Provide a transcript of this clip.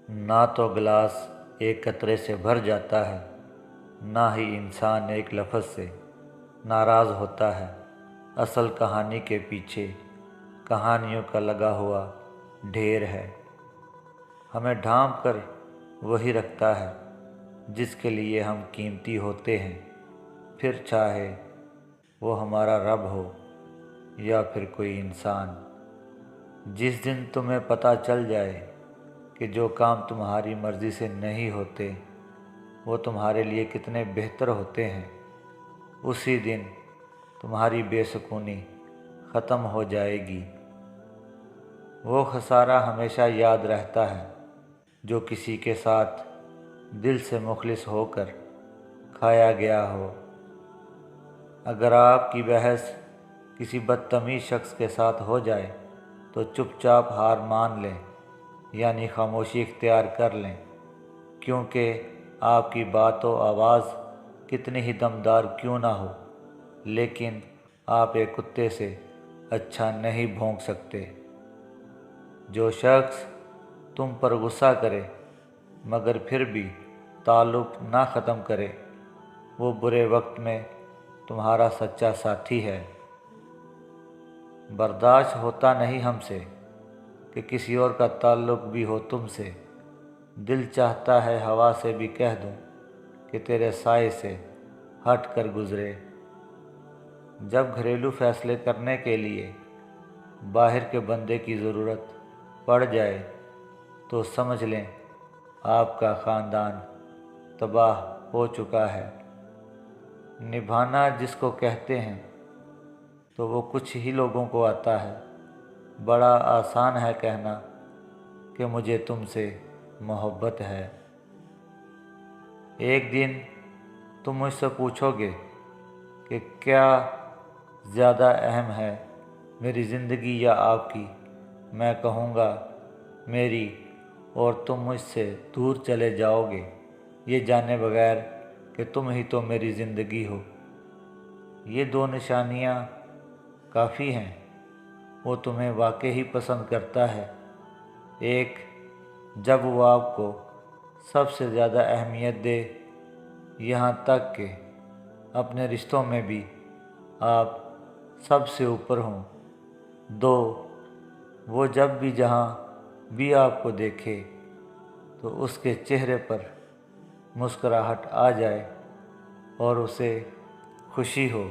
ना तो गिलास एक कतरे से भर जाता है, ना ही इंसान एक लफ्ज़ से नाराज़ होता है। असल कहानी के पीछे कहानियों का लगा हुआ ढेर है। हमें ढांप कर वही रखता है जिसके लिए हम कीमती होते हैं, फिर चाहे वो हमारा रब हो या फिर कोई इंसान। जिस दिन तुम्हें पता चल जाए कि जो काम तुम्हारी मर्ज़ी से नहीं होते वो तुम्हारे लिए कितने बेहतर होते हैं, उसी दिन तुम्हारी बेसुकूनी ख़त्म हो जाएगी। वो खसारा हमेशा याद रहता है जो किसी के साथ दिल से मुखलिस होकर खाया गया हो। अगर आपकी बहस किसी बदतमीज़ शख्स के साथ हो जाए तो चुपचाप हार मान लें, यानी खामोशी इख्तियार कर लें, क्योंकि आपकी बात व आवाज़ कितनी ही दमदार क्यों ना हो, लेकिन आप एक कुत्ते से अच्छा नहीं भौंक सकते। जो शख्स तुम पर गुस्सा करे मगर फिर भी ताल्लुक़ ना ख़त्म करे, वो बुरे वक्त में तुम्हारा सच्चा साथी है। बर्दाश्त होता नहीं हमसे कि किसी और का ताल्लुक़ भी हो तुमसे। दिल चाहता है हवा से भी कह दूं कि तेरे साए से हट कर गुज़रे। जब घरेलू फ़ैसले करने के लिए बाहर के बंदे की ज़रूरत पड़ जाए तो समझ लें आपका ख़ानदान तबाह हो चुका है। निभाना जिसको कहते हैं तो वो कुछ ही लोगों को आता है। बड़ा आसान है कहना कि मुझे तुमसे मोहब्बत है। एक दिन तुम मुझसे पूछोगे कि क्या ज़्यादा अहम है, मेरी ज़िंदगी या आपकी। मैं कहूँगा मेरी, और तुम मुझसे दूर चले जाओगे ये जाने बगैर कि तुम ही तो मेरी ज़िंदगी हो। ये दो निशानियाँ काफ़ी हैं। वो तुम्हें वाकई ही पसंद करता है। एक, जब वो आपको सबसे ज़्यादा अहमियत दे, यहाँ तक कि अपने रिश्तों में भी आप सबसे ऊपर हों। दो, वो जब भी जहाँ भी आपको देखे तो उसके चेहरे पर मुस्कुराहट आ जाए और उसे खुशी हो।